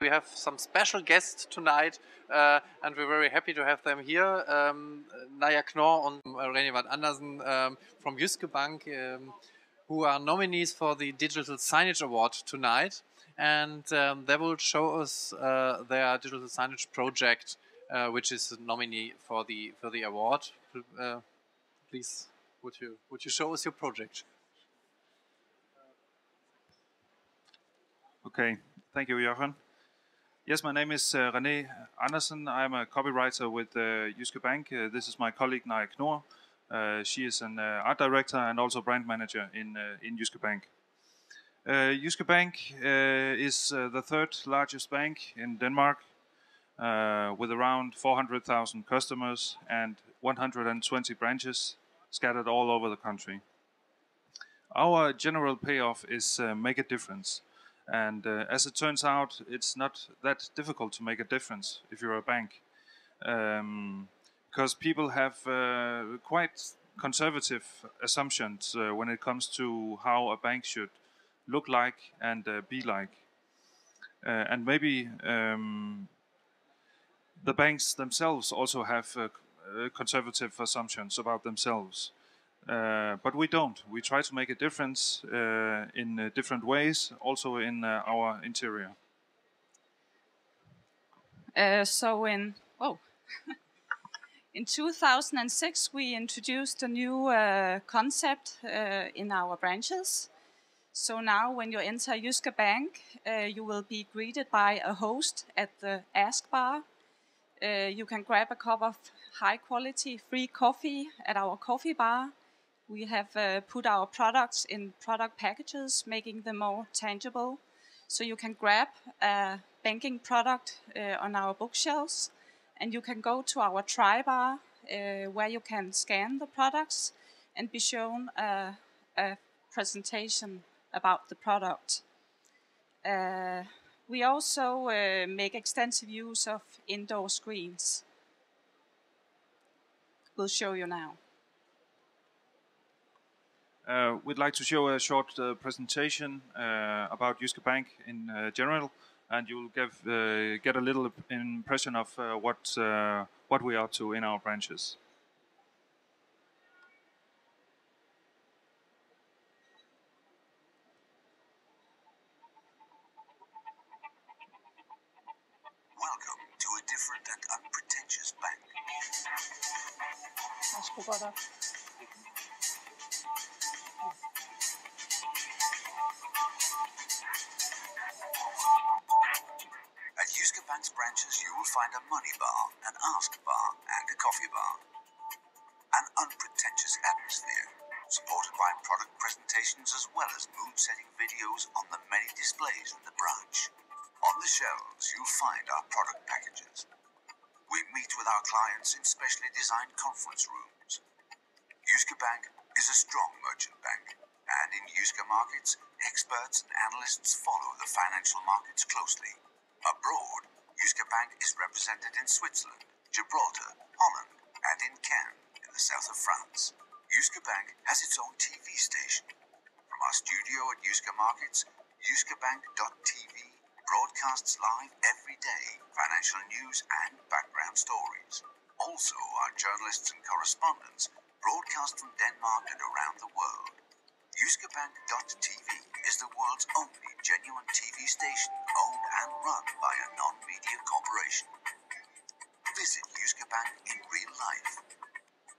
We have some special guests tonight, and we're very happy to have them here. Naja Knorr and René van Andersen from Jyske Bank, who are nominees for the Digital Signage Award tonight. And they will show us their digital signage project, which is a nominee for the award. Please, would you show us your project? Okay, thank you, Jochen. Yes, my name is René Andersen. I'm a copywriter with Jyske Bank. This is my colleague Naja Knorr. She is an art director and also brand manager in Jyske Bank. Jyske Bank is the third largest bank in Denmark with around 400,000 customers and 120 branches scattered all over the country. Our general payoff is make a difference. And as it turns out, it's not that difficult to make a difference if you're a bank. Because people have quite conservative assumptions when it comes to how a bank should look like and be like. And maybe the banks themselves also have conservative assumptions about themselves. But we don't. We try to make a difference in different ways, also in our interior. In 2006, we introduced a new concept in our branches. So now when you enter Jyske Bank, you will be greeted by a host at the Ask Bar. You can grab a cup of high-quality free coffee at our coffee bar. We have put our products in product packages, making them more tangible. So you can grab a banking product on our bookshelves, and you can go to our try bar where you can scan the products and be shown a presentation about the product. We also make extensive use of indoor screens. We'll show you now. We'd like to show a short presentation about Jyske Bank in general, and you'll get a little impression of what we are up to in our branches. Welcome to a different and unpretentious bank. At Jyske Bank's branches, you will find a money bar, an ask bar, and a coffee bar. An unpretentious atmosphere, supported by product presentations as well as mood-setting videos on the many displays in the branch. On the shelves, you'll find our product packages. We meet with our clients in specially designed conference rooms. Jyske Bank is a strong merchant bank, and in Jyske markets, experts and analysts follow the financial markets closely. Abroad, Jyske Bank is represented in Switzerland, Gibraltar, Holland, and in Cannes, in the south of France. Jyske Bank has its own TV station. From our studio at Jyske Markets, JyskeBank.tv broadcasts live every day financial news and background stories. Also, our journalists and correspondents broadcast from Denmark and around the world. JyskeBank.tv is the world's only genuine TV station owned and run by a non-media corporation. Visit Jyske Bank in real life.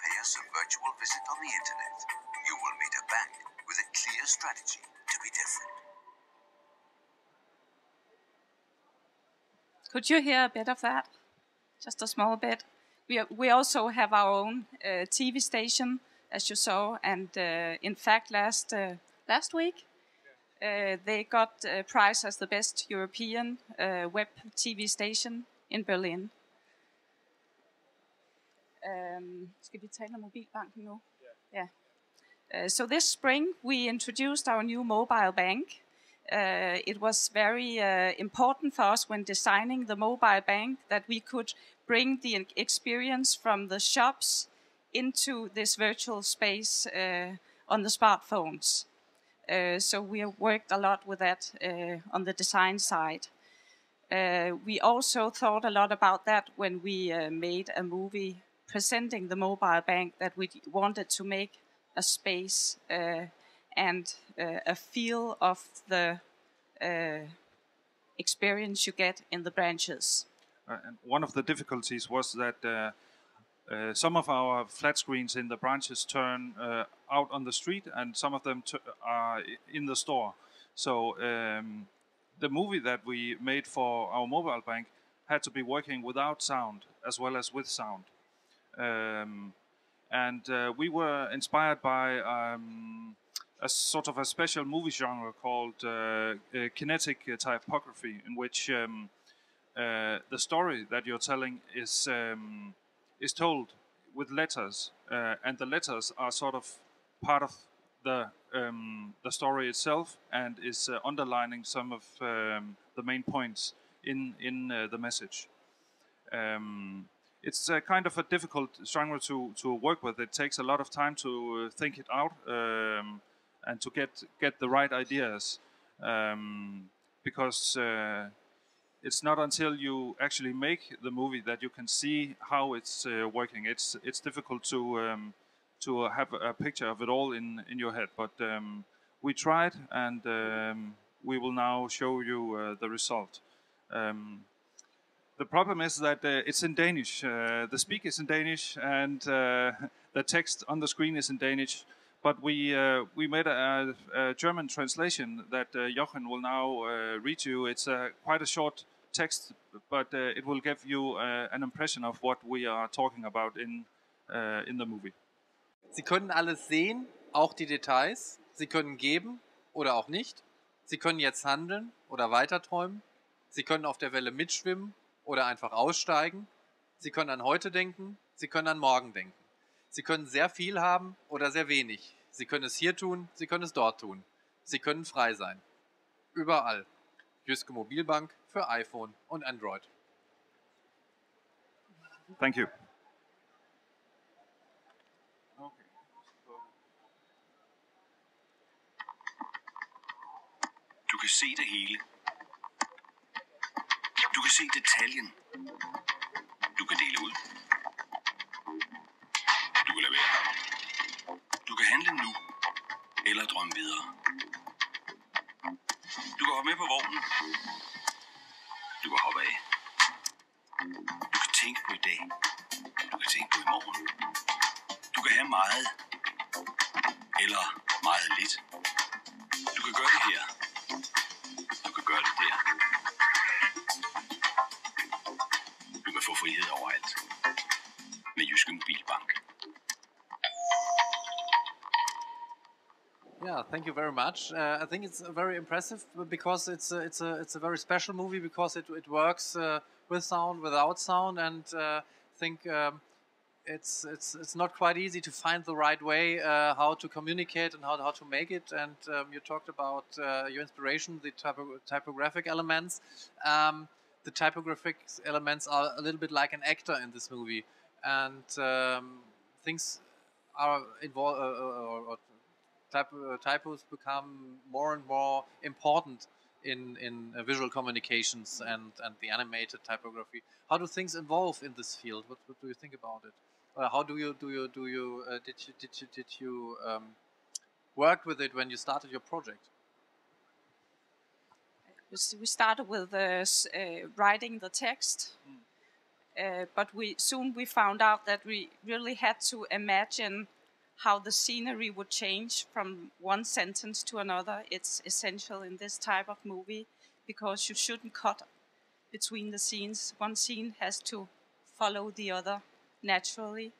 Pay us a virtual visit on the internet. You will meet a bank with a clear strategy to be different. Could you hear a bit of that? Just a small bit. We also have our own TV station, as you saw, and in fact last week they got a prize as the best European web TV station in Berlin. Skal vi tale om mobilbanken nu? Yeah. So this spring we introduced our new mobile bank. It was very important for us when designing the mobile bank that we could bring the experience from the shops into this virtual space on the smartphones. So we have worked a lot with that on the design side. We also thought a lot about that when we made a movie presenting the mobile bank, that we wanted to make a space and a feel of the experience you get in the branches. And one of the difficulties was that some of our flat screens in the branches turn out on the street, and some of them are in the store. So the movie that we made for our mobile bank had to be working without sound as well as with sound. We were inspired by a sort of a special movie genre called kinetic typography, in which the story that you're telling is told with letters, and the letters are sort of part of the story itself, and is underlining some of the main points in the message. It's kind of a difficult genre to work with. It takes a lot of time to think it out and to get the right ideas, because it's not until you actually make the movie that you can see how it's working. It's difficult to have a picture of it all in your head, but we tried, and we will now show you the result. The problem is that it's in Danish. The speak is in Danish, and the text on the screen is in Danish. But we made a German translation that Jochen will now read to you. It's quite a short text, but it will give you an impression of what we are talking about in the movie. Sie können alles sehen, auch die Details. Sie können geben oder auch nicht. Sie können jetzt handeln oder weiterträumen. Sie können auf der Welle mitschwimmen oder einfach aussteigen. Sie können an heute denken, Sie können an morgen denken. Sie können sehr viel haben oder sehr wenig. Sie können es hier tun, Sie können es dort tun. Sie können frei sein. Überall. Jyske Mobilbank für iPhone und Android. Thank you. Du kan se det hele. Du kan se detaljen. Du kan dele ud. Du kan lade være. Du kan handle nu, eller drømme videre. Du kan hoppe med på vognen. Du kan hoppe af. Du kan tænke på i dag. Du kan tænke på i morgen. Du kan have meget, eller meget lidt. Du kan gøre det her. Du kan gøre det der. Du kan få frihed overalt. Med Jyske Mobilbank. Yeah, thank you very much. I think it's very impressive because it's a very special movie because it works with sound, without sound, and I think it's not quite easy to find the right way how to communicate and how to make it. And you talked about your inspiration, the typographic elements. The typographic elements are a little bit like an actor in this movie, and things are involved. Typos become more and more important in visual communications and the animated typography. How do things evolve in this field? What do you think about it? How did you work with it when you started your project? We started with writing the text, but we soon found out that we really had to imagine how the scenery would change from one sentence to another. It's essential in this type of movie because you shouldn't cut between the scenes. One scene has to follow the other naturally.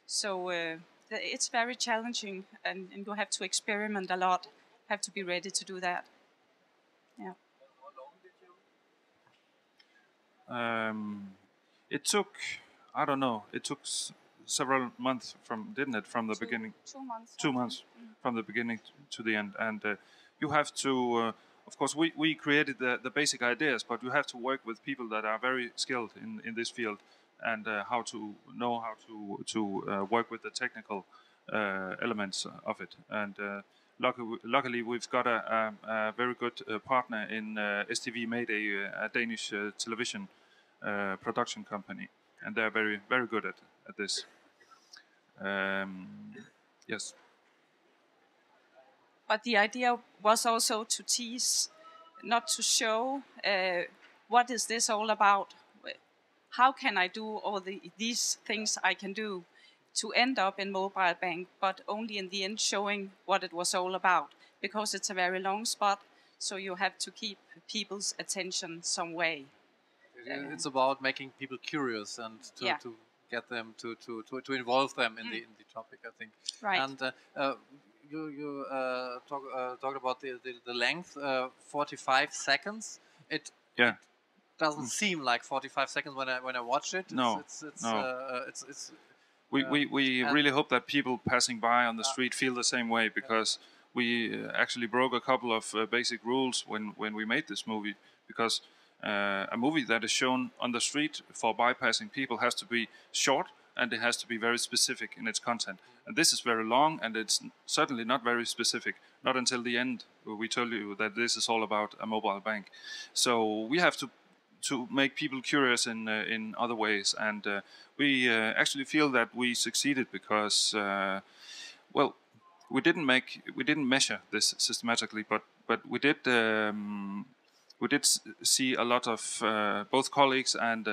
So it's very challenging, and you have to experiment a lot. Have to be ready to do that. Yeah. It took, I don't know, it took several months from the beginning? 2 months. 2 months from the beginning to the end. And you have to, of course, we created the basic ideas, but you have to work with people that are very skilled in this field, and how to work with the technical elements of it. And luckily we've got a very good partner in STV Mayday, a Danish television production company, and they're very good at this. Yes. But the idea was also to tease, not to show what is this all about. How can I do all these things I can do to end up in mobile bank, but only in the end showing what it was all about, because it's a very long spot, so you have to keep people's attention some way. It's about making people curious and to get them to involve them in the topic, I think. Right. And you talked about the length, 45 seconds. It doesn't seem like 45 seconds when I watch it. No, we really hope that people passing by on the street feel the same way, because we actually broke a couple of basic rules when we made this movie, because a movie that is shown on the street for bypassing people has to be short, and it has to be very specific in its content. And this is very long, and it's certainly not very specific. Not until the end, we told you that this is all about a mobile bank. So we have to make people curious in other ways, and we actually feel that we succeeded, because well, we didn't measure this systematically, but we did see a lot of both colleagues and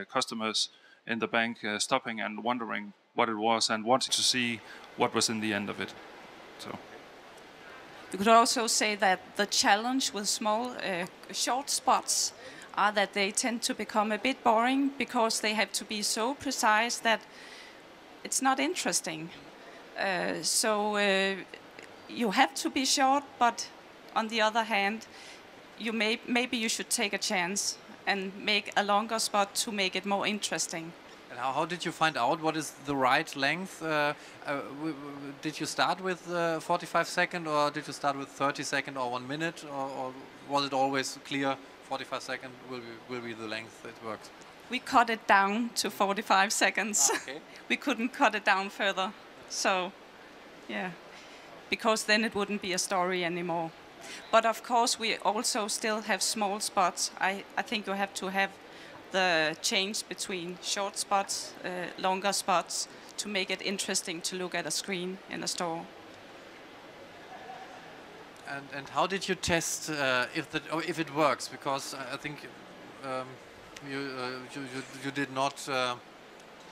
customers in the bank stopping and wondering what it was and wanting to see what was in the end of it. So you could also say that the challenge with small short spots are that they tend to become a bit boring, because they have to be so precise that it's not interesting. So you have to be short, but on the other hand, maybe you should take a chance and make a longer spot to make it more interesting. And how did you find out what is the right length? Did you start with 45 seconds, or did you start with 30 seconds or 1 minute, or was it always clear 45 seconds will be the length that works? We cut it down to 45 seconds. Okay. We couldn't cut it down further. So, yeah, because then it wouldn't be a story anymore. But of course, we also still have small spots. I think you have to have the change between short spots, longer spots, to make it interesting to look at a screen in a store. And how did you test if it works? Because I think you did not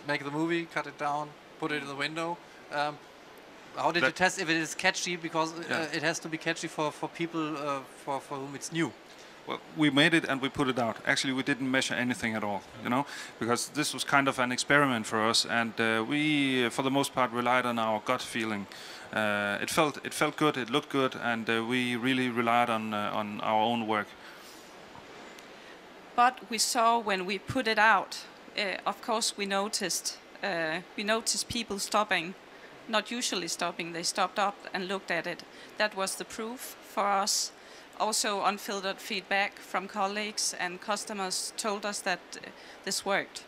make the movie, cut it down, put it in the window. How did you test if it is catchy? Because it has to be catchy for people for whom it's new. Well, we made it and we put it out. Actually, we didn't measure anything at all, because this was kind of an experiment for us, and we, for the most part, relied on our gut feeling. It felt good, it looked good, and we really relied on our own work. But we saw when we put it out, of course, we noticed people stopping. Not usually stopping, they stopped up and looked at it. That was the proof for us. Also, unfiltered feedback from colleagues and customers told us that this worked.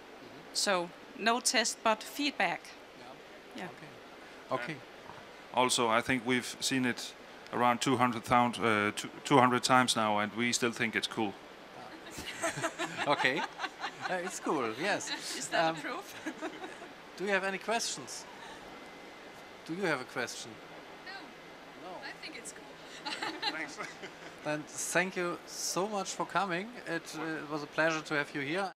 So, no test, but feedback. Yeah. Okay. Also, I think we've seen it around 200 times now, and we still think it's cool. Okay. It's cool, yes. Is that a proof? Do you have any questions? Do you have a question? No. I think it's cool. Thanks. Then thank you so much for coming. It was a pleasure to have you here.